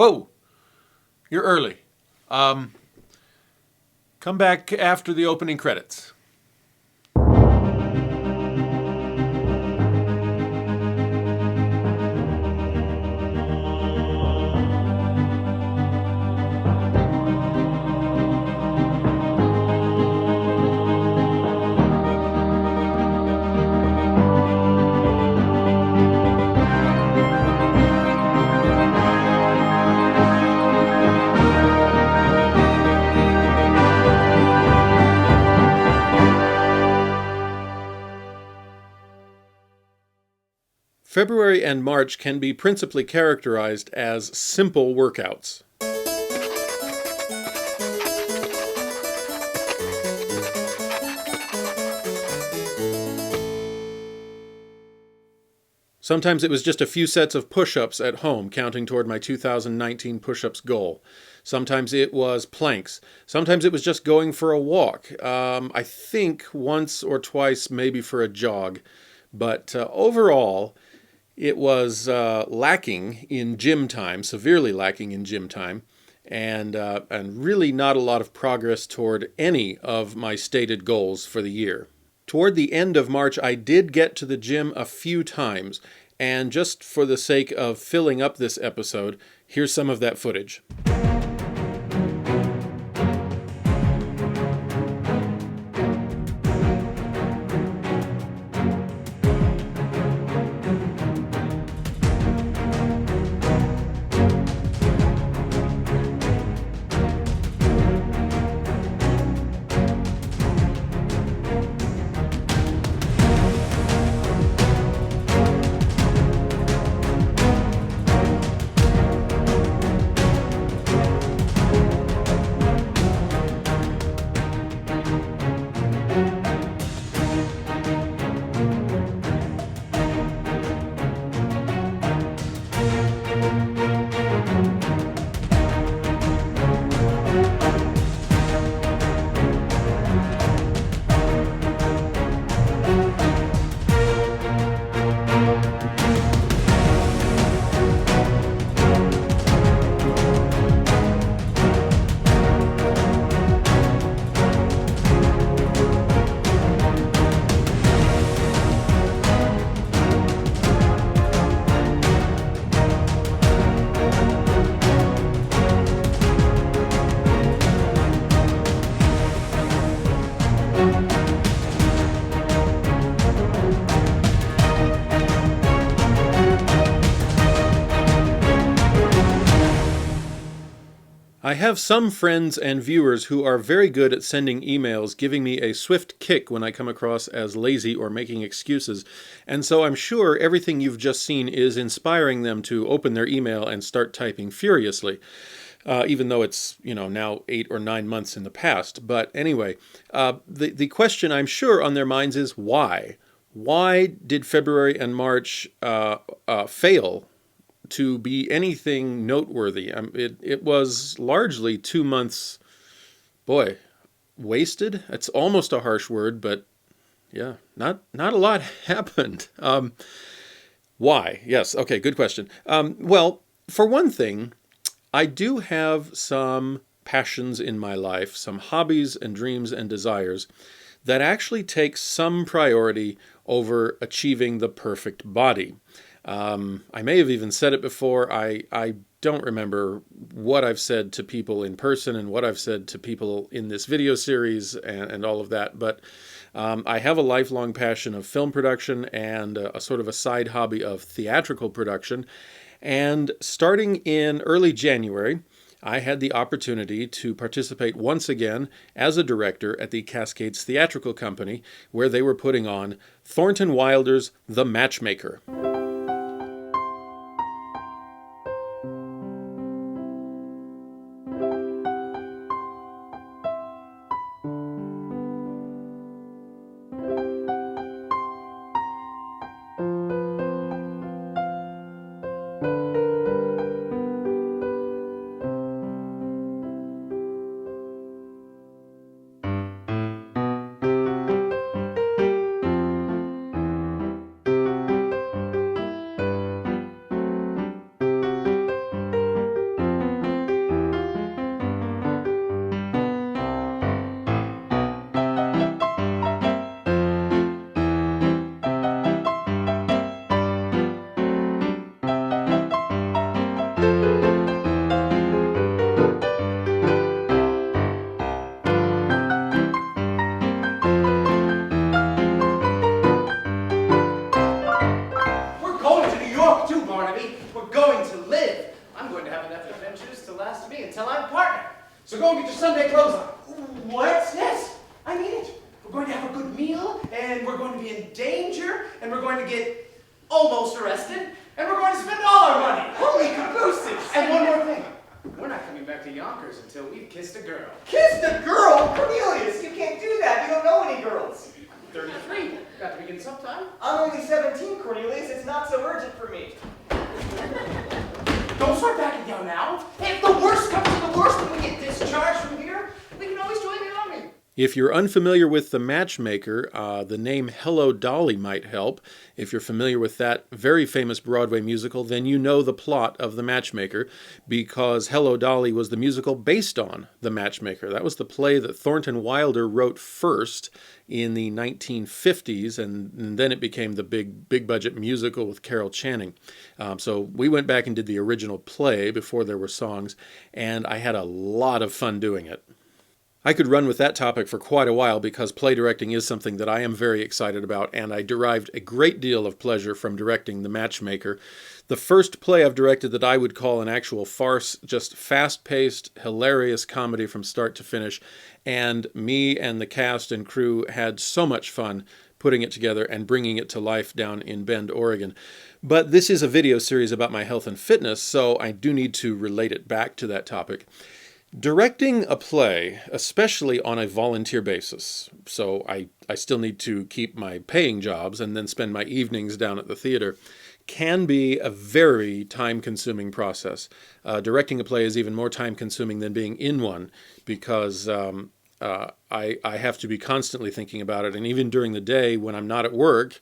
Whoa, you're early. Um, Come back after the opening credits. February and March can be principally characterized as simple workouts. Sometimes it was just a few sets of push-ups at home, counting toward my 2019 push-ups goal. Sometimes it was planks. Sometimes it was just going for a walk. I think once or twice maybe for a jog. But overall, it was lacking in gym time, severely lacking in gym time, and really not a lot of progress toward any of my stated goals for the year. Toward the end of March, I did get to the gym a few times, and just for the sake of filling up this episode, here's some of that footage. I have some friends and viewers who are very good at sending emails giving me a swift kick when I come across as lazy or making excuses, and so I'm sure everything you've just seen is inspiring them to open their email and start typing furiously, even though it's, now 8 or 9 months in the past. But anyway, the question I'm sure on their minds is why? Why did February and March fail to be anything noteworthy? It was largely 2 months, wasted. It's almost a harsh word, but yeah, not a lot happened. Why? Yes, okay, good question. Well, for one thing, I do have some passions in my life, some hobbies and dreams and desires that actually take some priority over achieving the perfect body. I may have even said it before. I don't remember what I've said to people in person and what I've said to people in this video series and all of that, but I have a lifelong passion of film production and a sort of a side hobby of theatrical production. And starting in early January, I had the opportunity to participate once again as a director at the Cascades Theatrical Company, where they were putting on Thornton Wilder's The Matchmaker. So go and get your Sunday clothes on. What? Yes, I mean it. We're going to have a good meal, and we're going to be in danger, and we're going to get almost arrested, and we're going to spend all our money. Holy cabooses! And one more thing. We're not coming back to Yonkers until we've kissed a girl. Kissed a girl? Cornelius, you can't do that. You don't know any girls. 33. Got to begin sometime. I'm only 17, Cornelius. It's not so urgent for me. Don't start backing down now. If the worst comes to the worst and we get discharged from here, we can always join the army. If you're unfamiliar with The Matchmaker, the name Hello Dolly might help. If you're familiar with that very famous Broadway musical, then you know the plot of The Matchmaker, because Hello Dolly was the musical based on The Matchmaker. That was the play that Thornton Wilder wrote first in the 1950s, and then it became the big budget musical with Carol Channing. So we went back and did the original play before there were songs, and I had a lot of fun doing it. I could run with that topic for quite a while because play directing is something that I am very excited about, and I derived a great deal of pleasure from directing The Matchmaker. The first play I've directed that I would call an actual farce, just fast-paced, hilarious comedy from start to finish, and me and the cast and crew had so much fun putting it together and bringing it to life down in Bend, Oregon. But this is a video series about my health and fitness, so I do need to relate it back to that topic. Directing a play, especially on a volunteer basis, so I still need to keep my paying jobs and then spend my evenings down at the theater, can be a very time-consuming process. Directing a play is even more time-consuming than being in one because I have to be constantly thinking about it, and even during the day when I'm not at work,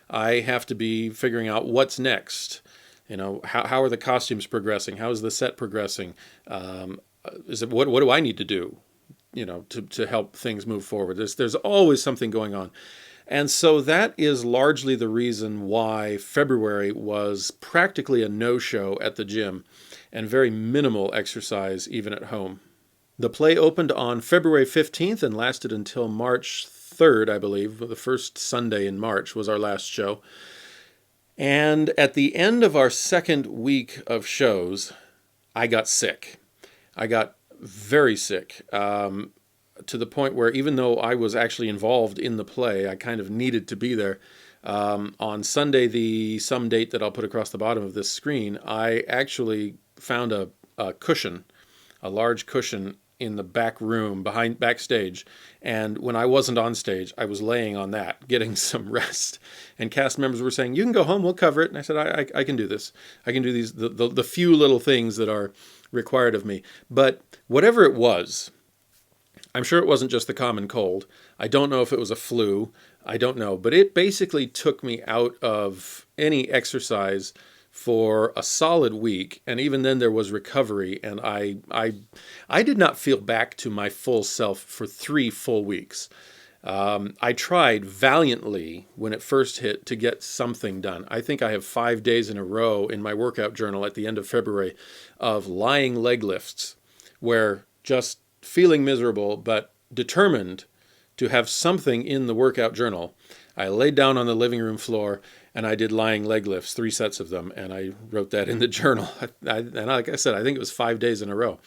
I have to be figuring out what's next. You know, how are the costumes progressing? How is the set progressing? What do I need to do, you know, to help things move forward? There's always something going on. And so that is largely the reason why February was practically a no-show at the gym and very minimal exercise even at home. The play opened on February 15th and lasted until March 3rd, I believe. The first Sunday in March was our last show. And at the end of our second week of shows, I got sick. I got very sick to the point where even though I was actually involved in the play, I kind of needed to be there. On Sunday, some date that I'll put across the bottom of this screen, I actually found a cushion, a large cushion in the back room backstage. And when I wasn't on stage, I was laying on that, getting some rest. And cast members were saying, "You can go home, we'll cover it." And I said, I can do this. I can do these, the few little things that are required of me. But whatever it was, I'm sure it wasn't just the common cold. I don't know if it was a flu. I don't know. But it basically took me out of any exercise for a solid week, and even then there was recovery, and I did not feel back to my full self for 3 full weeks. I tried valiantly when it first hit to get something done. I think I have 5 days in a row in my workout journal at the end of February of lying leg lifts, where just feeling miserable but determined to have something in the workout journal, I laid down on the living room floor and I did lying leg lifts, 3 sets of them, and I wrote that in the journal. And like I said, I think it was 5 days in a row.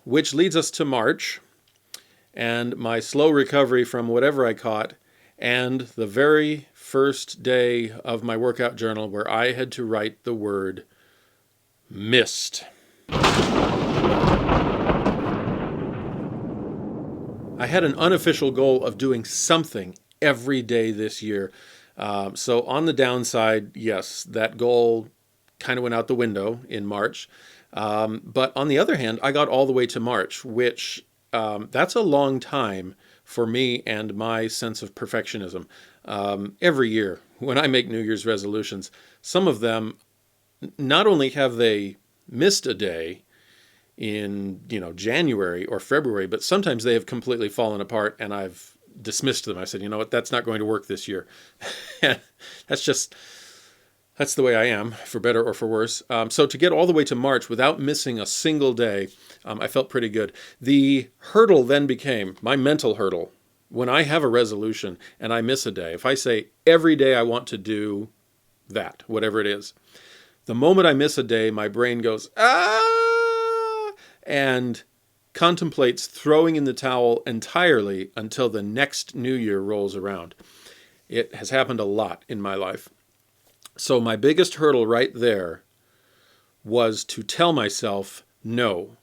Which leads us to March and my slow recovery from whatever I caught, and the very first day of my workout journal where I had to write the word missed. I had an unofficial goal of doing something every day this year. So on the downside, yes, that goal kind of went out the window in March. But on the other hand, I got all the way to March, which that's a long time for me and my sense of perfectionism. Every year when I make New Year's resolutions, some of them, not only have they missed a day in January or February, but sometimes they have completely fallen apart and I've dismissed them. I said, you know what, that's not going to work this year. That's the way I am, for better or for worse. So to get all the way to March without missing a single day, I felt pretty good. The hurdle then became, my mental hurdle, when I have a resolution and I miss a day. If I say every day I want to do that, whatever it is, the moment I miss a day, my brain goes, and contemplates throwing in the towel entirely until the next New Year rolls around. It has happened a lot in my life. So my biggest hurdle right there was to tell myself, no,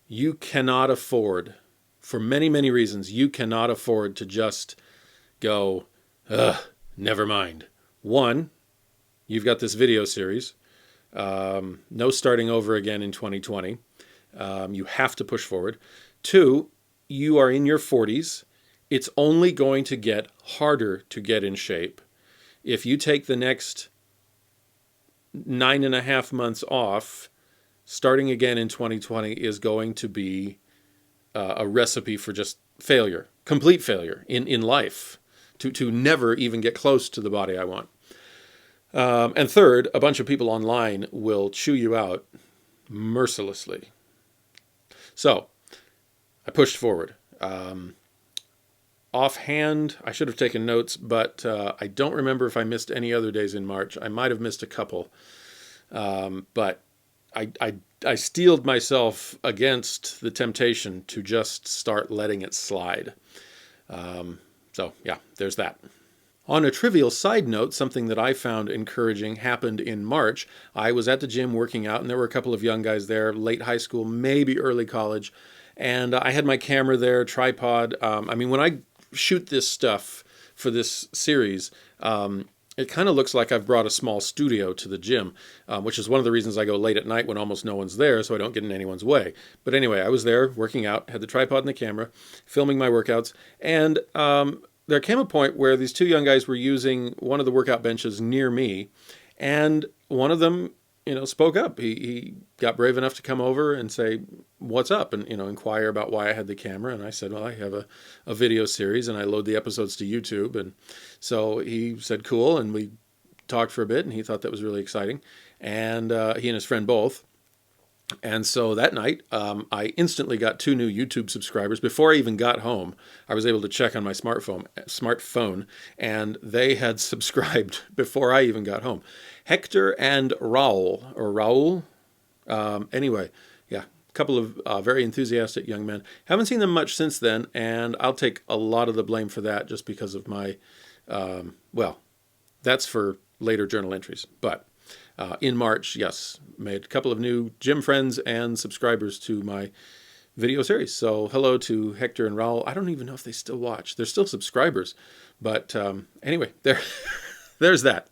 you cannot afford, for many, many reasons, you cannot afford to just go, ugh, never mind. One, you've got this video series. No starting over again in 2020. You have to push forward. Two, you are in your 40s. It's only going to get harder to get in shape. If you take the next 9.5 months off, starting again in 2020 is going to be a recipe for just failure, complete failure in life, to never even get close to the body I want. And third, a bunch of people online will chew you out mercilessly. So I pushed forward. Offhand, I should have taken notes, but I don't remember if I missed any other days in March. I might have missed a couple. But I steeled myself against the temptation to just start letting it slide. So yeah, there's that. On a trivial side note, something that I found encouraging happened in March. I was at the gym working out, and there were a couple of young guys there, late high school, maybe early college. And I had my camera there, tripod. When I shoot this stuff for this series, it kind of looks like I've brought a small studio to the gym, which is one of the reasons I go late at night when almost no one's there, so I don't get in anyone's way. But anyway, I was there working out, had the tripod and the camera, filming my workouts, and there came a point where these two young guys were using one of the workout benches near me, and one of them, spoke up. He got brave enough to come over and say, "What's up?" and inquire about why I had the camera. And I said, "Well, I have a video series, and I load the episodes to YouTube." And so he said, "Cool," and we talked for a bit, and he thought that was really exciting, and he and his friend both. And so that night, I instantly got 2 new YouTube subscribers. Before I even got home, I was able to check on my smartphone, and they had subscribed before I even got home. Hector and Raul. Anyway, yeah, a couple of very enthusiastic young men. Haven't seen them much since then, and I'll take a lot of the blame for that just because of my, that's for later journal entries. But in March, yes, made a couple of new gym friends and subscribers to my video series. So hello to Hector and Raul. I don't even know if they still watch. They're still subscribers. But anyway, there's that.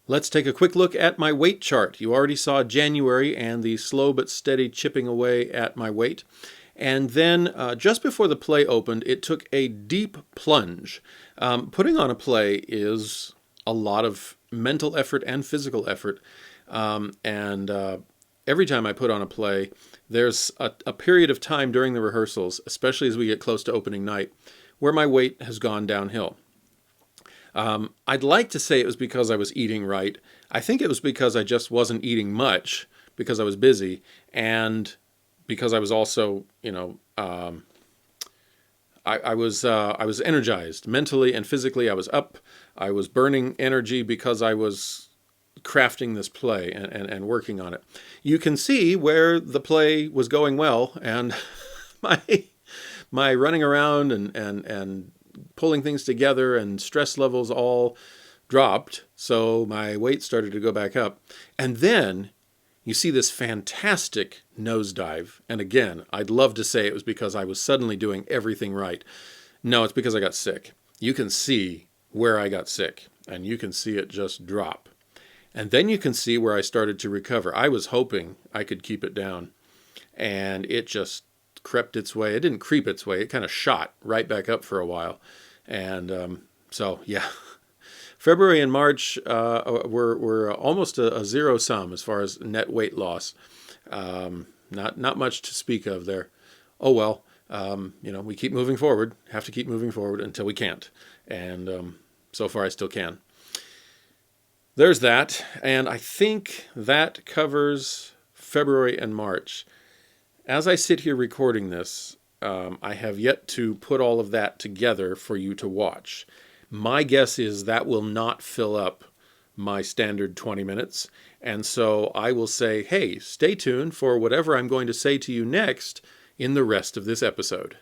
Let's take a quick look at my weight chart. You already saw January and the slow but steady chipping away at my weight. And then just before the play opened, it took a deep plunge. Putting on a play is a lot of mental effort and physical effort. And every time I put on a play, there's a period of time during the rehearsals, especially as we get close to opening night, where my weight has gone downhill. I'd like to say it was because I was eating right. I think it was because I just wasn't eating much because I was busy, and because I was also, I was energized mentally and physically. I was up. I was burning energy because I was crafting this play and working on it. You can see where the play was going well, and my running around and pulling things together and stress levels all dropped, so my weight started to go back up. And then you see this fantastic nosedive. And again, I'd love to say it was because I was suddenly doing everything right. No, it's because I got sick. You can see where I got sick, and you can see it just drop. And then you can see where I started to recover. I was hoping I could keep it down, and it just crept its way. It didn't creep its way. It kind of shot right back up for a while. And so, yeah. February and March were almost a zero sum as far as net weight loss. Not much to speak of there. Oh well, we keep moving forward. Have to keep moving forward until we can't. And so far, I still can. There's that, and I think that covers February and March. As I sit here recording this, I have yet to put all of that together for you to watch. My guess is that will not fill up my standard 20 minutes. And so I will say, hey, stay tuned for whatever I'm going to say to you next in the rest of this episode.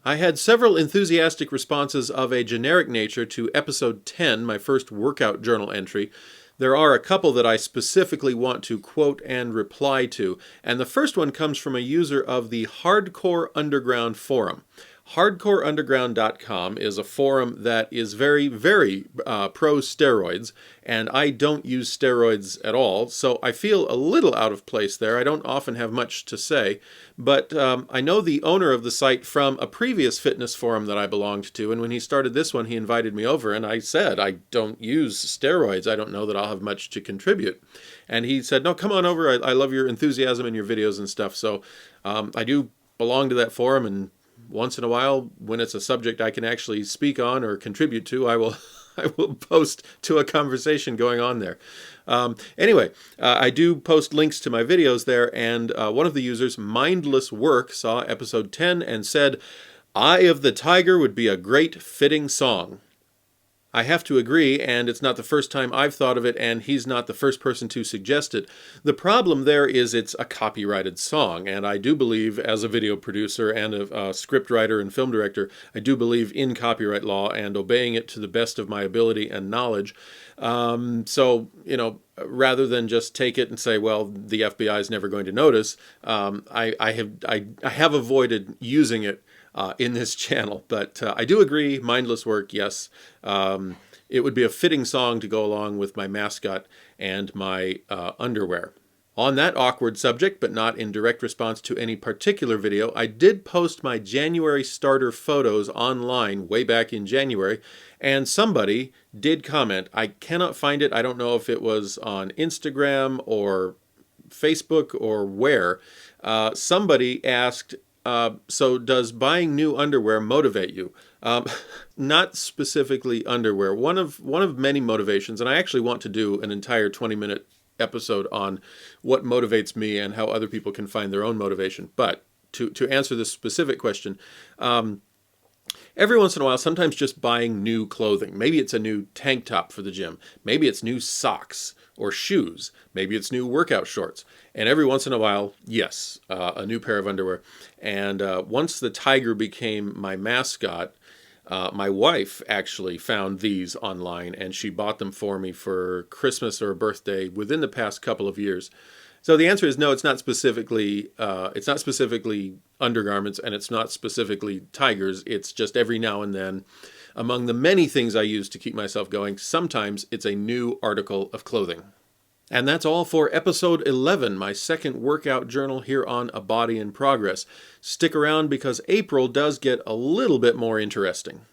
I had several enthusiastic responses of a generic nature to episode 10, my first workout journal entry. There are a couple that I specifically want to quote and reply to, and the first one comes from a user of the Hardcore Underground forum. HardcoreUnderground.com is a forum that is very, very pro steroids, and I don't use steroids at all, so I feel a little out of place there. I don't often have much to say, but I know the owner of the site from a previous fitness forum that I belonged to, and when he started this one, he invited me over, and I said, I don't use steroids. I don't know that I'll have much to contribute. And he said, no, come on over. I love your enthusiasm and your videos and stuff, so I do belong to that forum, and once in a while, when it's a subject I can actually speak on or contribute to, I will post to a conversation going on there. Anyway, I do post links to my videos there, and one of the users, Mindless Work, saw episode 10 and said, "Eye of the Tiger would be a great fitting song." I have to agree, and it's not the first time I've thought of it, and he's not the first person to suggest it. The problem there is it's a copyrighted song, and I do believe, as a video producer and a script writer and film director, I do believe in copyright law and obeying it to the best of my ability and knowledge. So, rather than just take it and say, well, the FBI is never going to notice, I have avoided using it in this channel. But I do agree, Mindless Work, yes. It would be a fitting song to go along with my mascot and my underwear. On that awkward subject, but not in direct response to any particular video, I did post my January starter photos online way back in January, and somebody did comment. I cannot find it. I don't know if it was on Instagram or Facebook or where. Somebody asked, so does buying new underwear motivate you? Not specifically underwear. One of many motivations, and I actually want to do an entire 20-minute episode on what motivates me and how other people can find their own motivation. But to answer this specific question, every once in a while, sometimes just buying new clothing. Maybe it's a new tank top for the gym. Maybe it's new socks or shoes. Maybe it's new workout shorts. And every once in a while, yes, a new pair of underwear. And once the tiger became my mascot, my wife actually found these online, and she bought them for me for Christmas or birthday within the past couple of years. So the answer is no. It's not specifically undergarments, and it's not specifically tigers. It's just every now and then, among the many things I use to keep myself going, sometimes it's a new article of clothing. And that's all for episode 11, my second workout journal here on A Body in Progress. Stick around because April does get a little bit more interesting.